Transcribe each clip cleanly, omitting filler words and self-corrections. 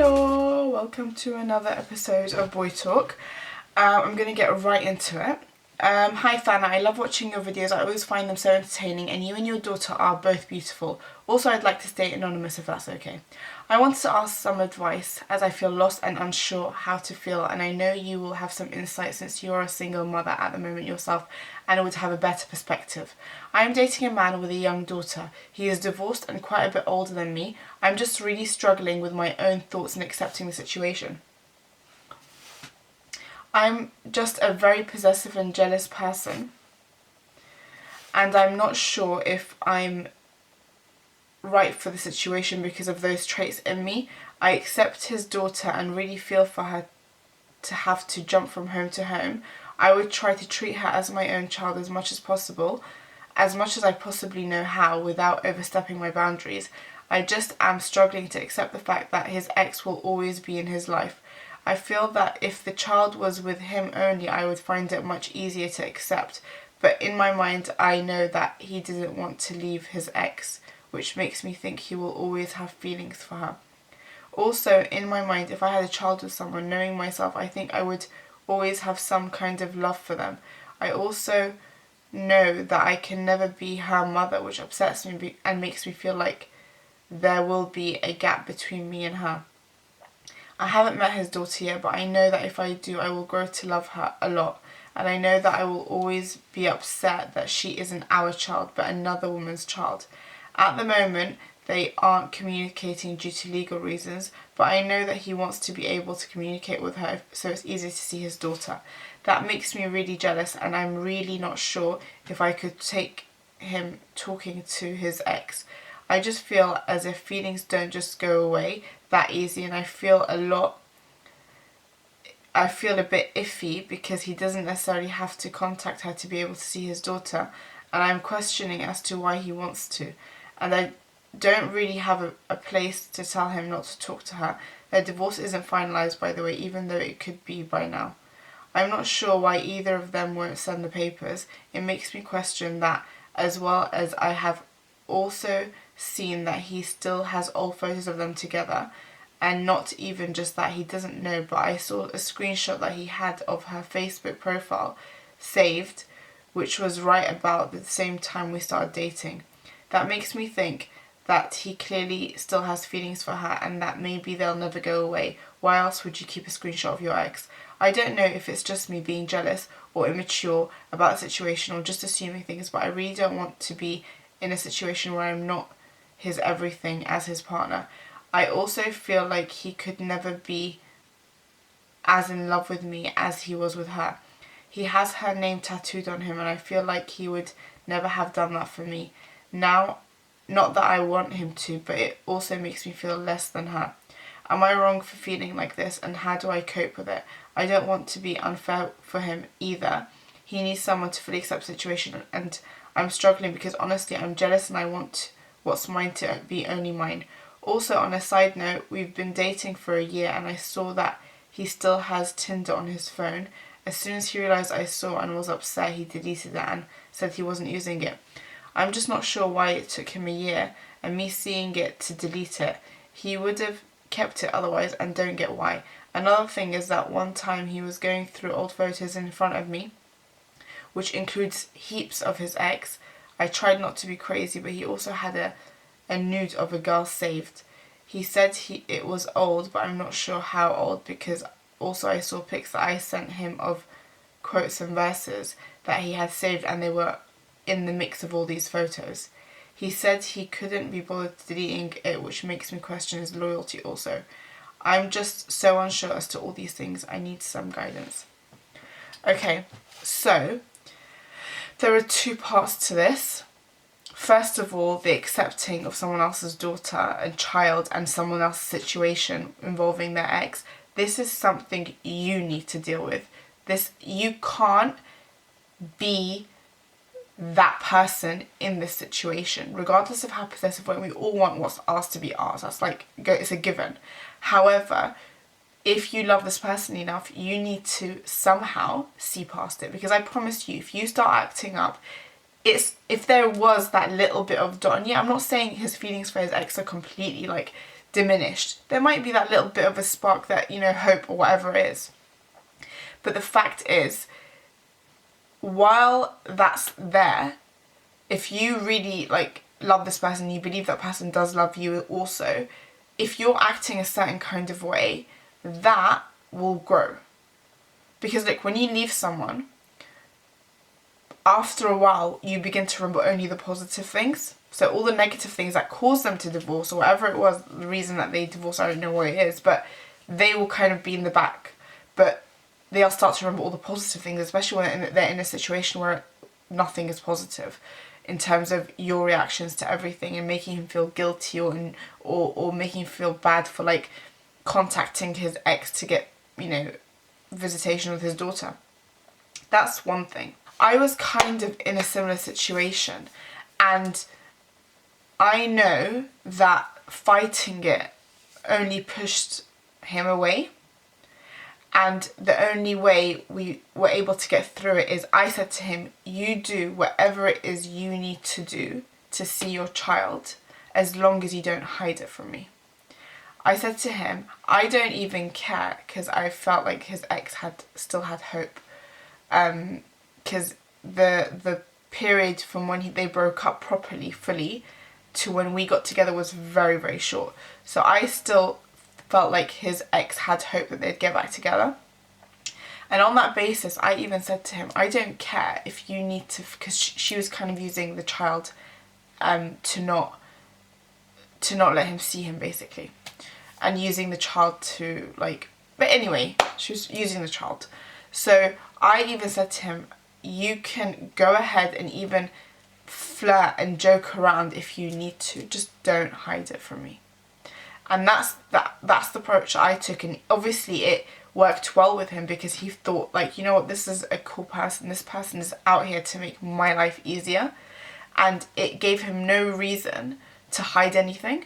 Hello, welcome to another episode of Boy Talk. I'm going to get right into it. Hi Thanna, I love watching your videos. I always find them so entertaining and you and your daughter are both beautiful. Also, I'd like to stay anonymous if that's okay. I wanted to ask some advice as I feel lost and unsure how to feel, and I know you will have some insight since you're a single mother at the moment yourself and would have a better perspective. I am dating a man with a young daughter. He is divorced and quite a bit older than me. I'm just really struggling with my own thoughts and accepting the situation. I'm just a very possessive and jealous person, and I'm not sure if I'm right for the situation because of those traits in me. I accept his daughter and really feel for her to have to jump from home to home. I would try to treat her as my own child as much as possible, as much as I possibly know how, without overstepping my boundaries. I just am struggling to accept the fact that his ex will always be in his life. I feel that if the child was with him only, I would find it much easier to accept. But in my mind, I know that he didn't want to leave his ex, which makes me think he will always have feelings for her. Also, in my mind, if I had a child with someone, knowing myself, I think I would always have some kind of love for them. I also know that I can never be her mother, which upsets me and makes me feel like there will be a gap between me and her. I haven't met his daughter yet, but I know that if I do, I will grow to love her a lot. And I know that I will always be upset that she isn't our child, but another woman's child. At the moment, they aren't communicating due to legal reasons, but I know that he wants to be able to communicate with her so it's easier to see his daughter. That makes me really jealous, and I'm really not sure if I could take him talking to his ex. I just feel as if feelings don't just go away that easy, and I feel a bit iffy because he doesn't necessarily have to contact her to be able to see his daughter, and I'm questioning as to why he wants to. And I don't really have a place to tell him not to talk to her. Their divorce isn't finalised, by the way, even though it could be by now. I'm not sure why either of them won't send the papers. It makes me question that, as well as I have also seen that he still has old photos of them together, and not even just that, he doesn't know, but I saw a screenshot that he had of her Facebook profile saved, which was right about the same time we started dating. That makes me think that he clearly still has feelings for her and that maybe they'll never go away. Why else would you keep a screenshot of your ex? I don't know if it's just me being jealous or immature about the situation or just assuming things, but I really don't want to be in a situation where I'm not his everything as his partner. I also feel like he could never be as in love with me as he was with her. He has her name tattooed on him, and I feel like he would never have done that for me. Now, not that I want him to, but it also makes me feel less than her. Am I wrong for feeling like this, and how do I cope with it? I don't want to be unfair for him either. He needs someone to fully accept the situation, and I'm struggling because honestly I'm jealous and I want what's mine to be only mine. Also, on a side note, we've been dating for a year and I saw that he still has Tinder on his phone. As soon as he realised I saw and was upset, he deleted it and said he wasn't using it. I'm just not sure why it took him a year and me seeing it to delete it. He would have kept it otherwise and don't get why. Another thing is that one time he was going through old photos in front of me, which includes heaps of his ex. I tried not to be crazy, but he also had a nude of a girl saved. He said it was old, but I'm not sure how old because also I saw pics that I sent him of quotes and verses that he had saved and they were in the mix of all these photos. He said he couldn't be bothered deleting it, which makes me question his loyalty also. I'm just so unsure as to all these things. I need some guidance. Okay, so there are two parts to this. First of all, the accepting of someone else's daughter and child and someone else's situation involving their ex. This is something you need to deal with. You can't be that person in this situation, regardless of how possessive we all want what's ours to be ours. That's like, it's a given. However, if you love this person enough, you need to somehow see past it, because I promise you, if you start acting up, if there was that little bit of dot, and yeah, I'm not saying his feelings for his ex are completely like diminished. There might be that little bit of a spark that, you know, hope or whatever it is. But the fact is, while that's there, if you really like love this person, you believe that person does love you also, if you're acting a certain kind of way, that will grow. Because look, when you leave someone, after a while, you begin to remember only the positive things. So all the negative things that caused them to divorce, or whatever it was, the reason that they divorced, I don't know what it is, but they will kind of be in the back. But they'll start to remember all the positive things, especially when they're in a situation where nothing is positive in terms of your reactions to everything, and making him feel guilty or making him feel bad for like contacting his ex to get, you know, visitation with his daughter. That's one thing. I was kind of in a similar situation, and I know that fighting it only pushed him away. And the only way we were able to get through it is I said to him, you do whatever it is you need to do to see your child, as long as you don't hide it from me. I said to him, I don't even care, because I felt like his ex still had hope. Because the period from when they broke up properly, fully, to when we got together was very, very short. So I still felt like his ex had hope that they'd get back together. And on that basis, I even said to him, I don't care if you need to, because she was kind of using the child to not let him see him, basically. And using the child to, like, but anyway, she was using the child. So I even said to him, you can go ahead and even flirt and joke around if you need to, just don't hide it from me. And that's the approach I took, and obviously it worked well with him, because he thought, like, you know what, this is a cool person, this person is out here to make my life easier, and it gave him no reason to hide anything,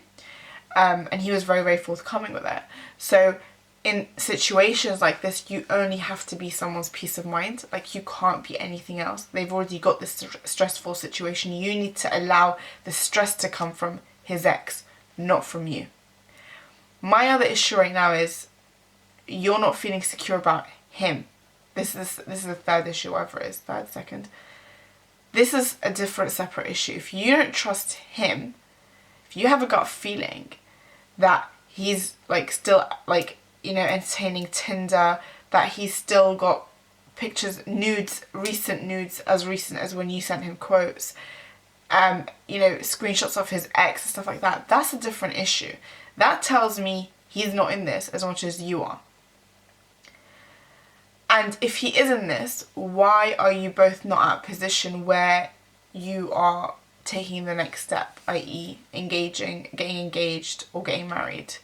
and he was very, very forthcoming with it. So in situations like this, you only have to be someone's peace of mind. Like, you can't be anything else. They've already got this stressful situation. You need to allow the stress to come from his ex, not from you. My other issue right now is you're not feeling secure about him. This is the third issue, whatever it is, second. This is a different, separate issue. If you don't trust him, if you have a gut feeling that he's like still like, you know, entertaining Tinder, that he's still got pictures, nudes, recent nudes, as recent as when you sent him quotes, you know, screenshots of his ex and stuff like that, that's a different issue. That tells me he's not in this as much as you are. And if he is in this, why are you both not at a position where you are taking the next step, i.e. engaging, getting engaged or getting married?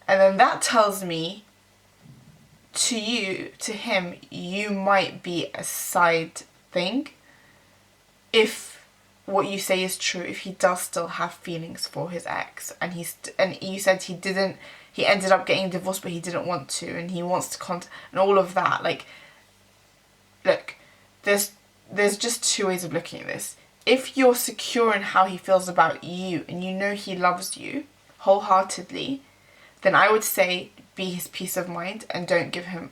And then that tells me to him, you might be a side thing. If what you say is true, if he does still have feelings for his ex, and you said he ended up getting divorced but he didn't want to, and he wants to and all of that, like, look, there's just two ways of looking at this. If you're secure in how he feels about you, and you know he loves you wholeheartedly, then I would say be his peace of mind and don't give him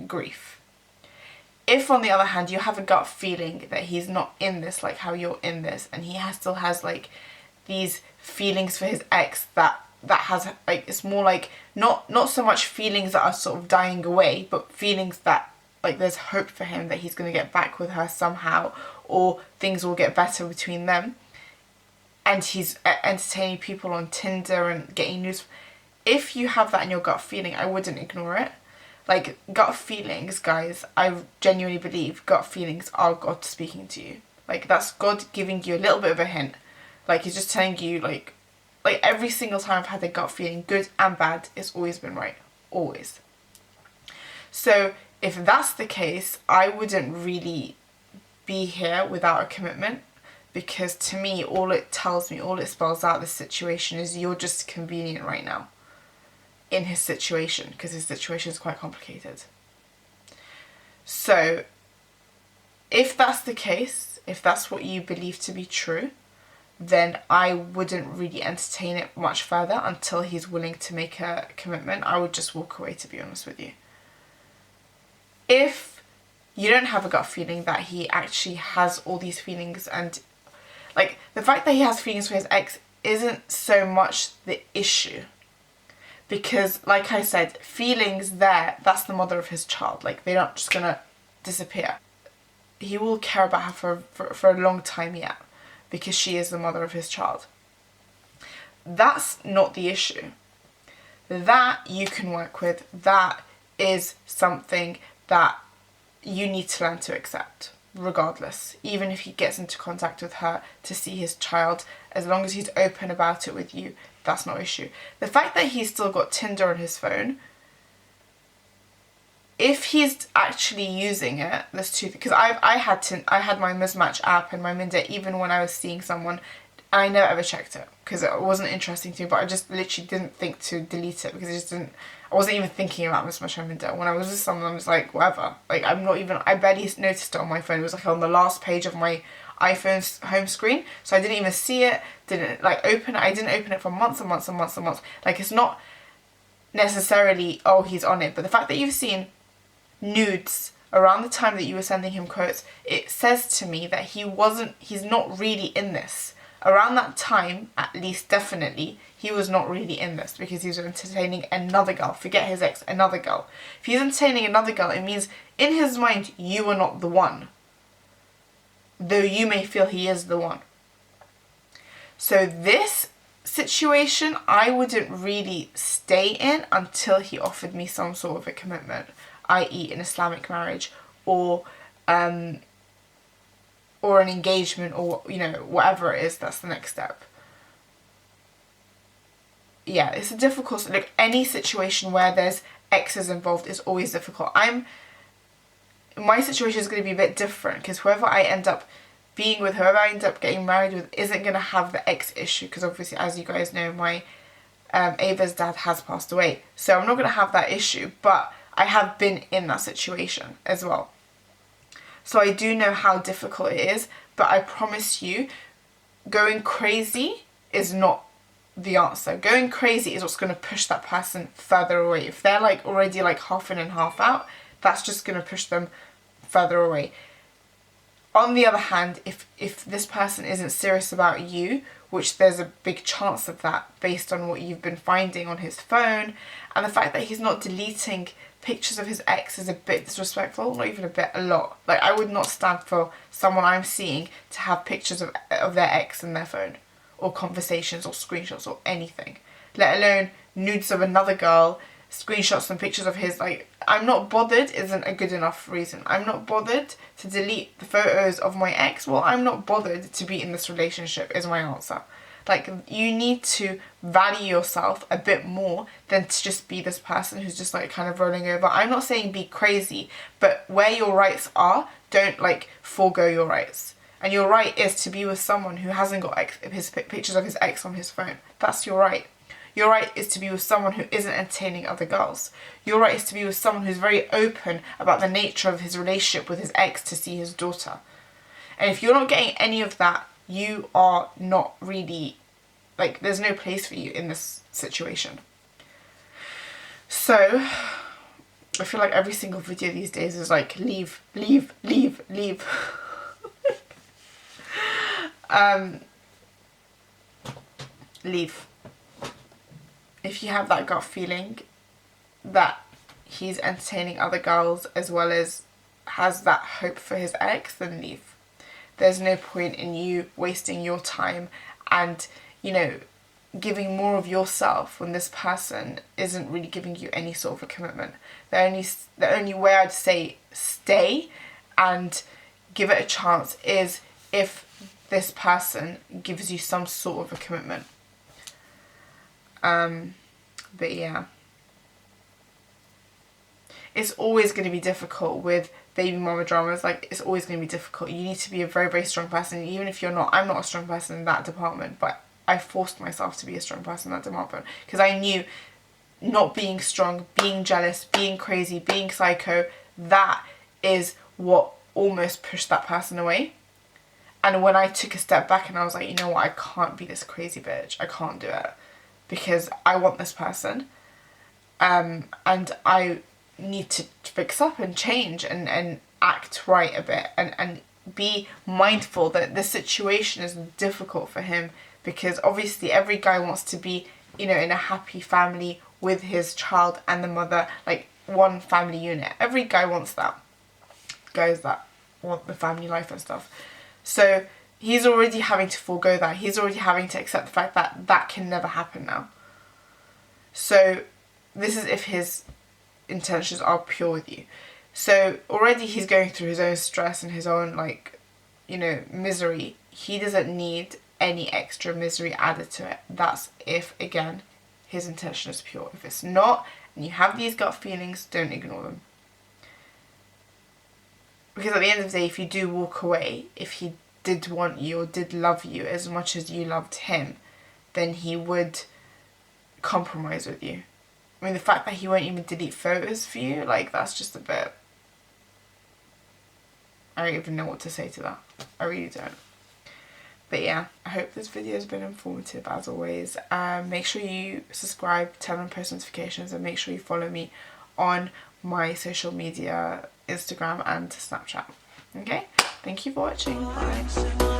grief. If, on the other hand, you have a gut feeling that he's not in this like how you're in this, and he still has like these feelings for his ex that has like, it's more like not so much feelings that are sort of dying away, but feelings that like there's hope for him that he's going to get back with her somehow, or things will get better between them, and he's entertaining people on Tinder and getting news. If you have that in your gut feeling, I wouldn't ignore it. Like, gut feelings, guys, I genuinely believe gut feelings are God speaking to you. Like, that's God giving you a little bit of a hint. Like, he's just telling you, like every single time I've had a gut feeling, good and bad, it's always been right. Always. So, if that's the case, I wouldn't really be here without a commitment, because to me, all it tells me, all it spells out this situation is you're just convenient right now in his situation, because his situation is quite complicated. So if that's the case, if that's what you believe to be true, then I wouldn't really entertain it much further until he's willing to make a commitment. I would just walk away, to be honest with you. If you don't have a gut feeling that he actually has all these feelings, and like the fact that he has feelings for his ex isn't so much the issue, because like I said, feelings there, that's the mother of his child. Like, they're not just gonna disappear. He will care about her for a long time yet, because she is the mother of his child. That's not the issue. That you can work with. That is something that you need to learn to accept, regardless. Even if he gets into contact with her to see his child, as long as he's open about it with you, that's not an issue. The fact that he's still got Tinder on his phone, if he's actually using it, there's two things. Because I had my mismatch app and my Minda even when I was seeing someone, and I never ever checked it because it wasn't interesting to me. But I just literally didn't think to delete it because it just didn't. I wasn't even thinking about mismatch on Minda. When I was with someone, I was like, whatever. Like, I barely noticed it on my phone. It was like on the last page of my iPhone's home screen, so I didn't even see it. Didn't like open it. I didn't open it for months and months and months and months. Like, it's not necessarily, oh, he's on it, but the fact that you've seen nudes around the time that you were sending him quotes, it says to me that he's not really in this. Around that time, at least, definitely, he was not really in this because he was entertaining another girl. Forget his ex, another girl. If he's entertaining another girl, it means in his mind, you are not the one. Though you may feel he is the one. So this situation, I wouldn't really stay in until he offered me some sort of a commitment, i.e. an Islamic marriage or an engagement, or, you know, whatever it is, that's the next step. Yeah, it's a difficult, like, any situation where there's exes involved is always difficult. My situation is going to be a bit different because whoever I end up being with, whoever I end up getting married with, isn't going to have the ex issue, because obviously, as you guys know, my Ava's dad has passed away, so I'm not going to have that issue, but I have been in that situation as well. So I do know how difficult it is, but I promise you, going crazy is not the answer. Going crazy is what's going to push that person further away. If they're like already like half in and half out, that's just going to push them further away. On the other hand, if this person isn't serious about you, which there's a big chance of that based on what you've been finding on his phone, and the fact that he's not deleting pictures of his ex is a bit disrespectful. Not even a bit, a lot. Like, I would not stand for someone I'm seeing to have pictures of their ex in their phone, or conversations or screenshots or anything, let alone nudes of another girl, screenshots and pictures of his. Like, I'm not bothered isn't a good enough reason. I'm not bothered to delete the photos of my ex. Well, I'm not bothered to be in this relationship is my answer. Like, you need to value yourself a bit more than to just be this person who's just like kind of rolling over. I'm not saying be crazy, but where your rights are, don't like forego your rights. And your right is to be with someone who hasn't got his pictures of his ex on his phone. That's your right. Your right is to be with someone who isn't entertaining other girls. Your right is to be with someone who's very open about the nature of his relationship with his ex to see his daughter. And if you're not getting any of that, you are not really, like, there's no place for you in this situation. So, I feel like every single video these days is like, leave, leave, leave, leave. Leave. If you have that gut feeling that he's entertaining other girls as well as has that hope for his ex, then leave. There's no point in you wasting your time and, you know, giving more of yourself when this person isn't really giving you any sort of a commitment. The only way I'd say stay and give it a chance is if this person gives you some sort of a commitment. But yeah, it's always going to be difficult with baby mama dramas. Like, it's always going to be difficult. You need to be a very, very strong person. Even if you're not, I'm not a strong person in that department, but I forced myself to be a strong person in that department because I knew not being strong, being jealous, being crazy, being psycho, that is what almost pushed that person away. And when I took a step back and I was like, you know what, I can't be this crazy bitch. I can't do it because I want this person. And I need to fix up and change and act right a bit and be mindful that this situation is difficult for him, because obviously every guy wants to be, you know, in a happy family with his child and the mother, like one family unit. Every guy wants that. Guys that want the family life and stuff. So he's already having to forego that. He's already having to accept the fact that that can never happen now. So this is if his intentions are pure with you. So already he's going through his own stress and his own, like, you know, misery. He doesn't need any extra misery added to it. That's if, again, his intention is pure. If it's not, and you have these gut feelings, don't ignore them. Because at the end of the day, if you do walk away, if he did want you or did love you as much as you loved him, then he would compromise with you. I mean, the fact that he won't even delete photos for you, like, that's just a bit... I don't even know what to say to that. I really don't. But yeah, I hope this video has been informative as always. Make sure you subscribe, turn on post notifications, and make sure you follow me on my social media, Instagram and Snapchat. Okay? Thank you for watching. Bye.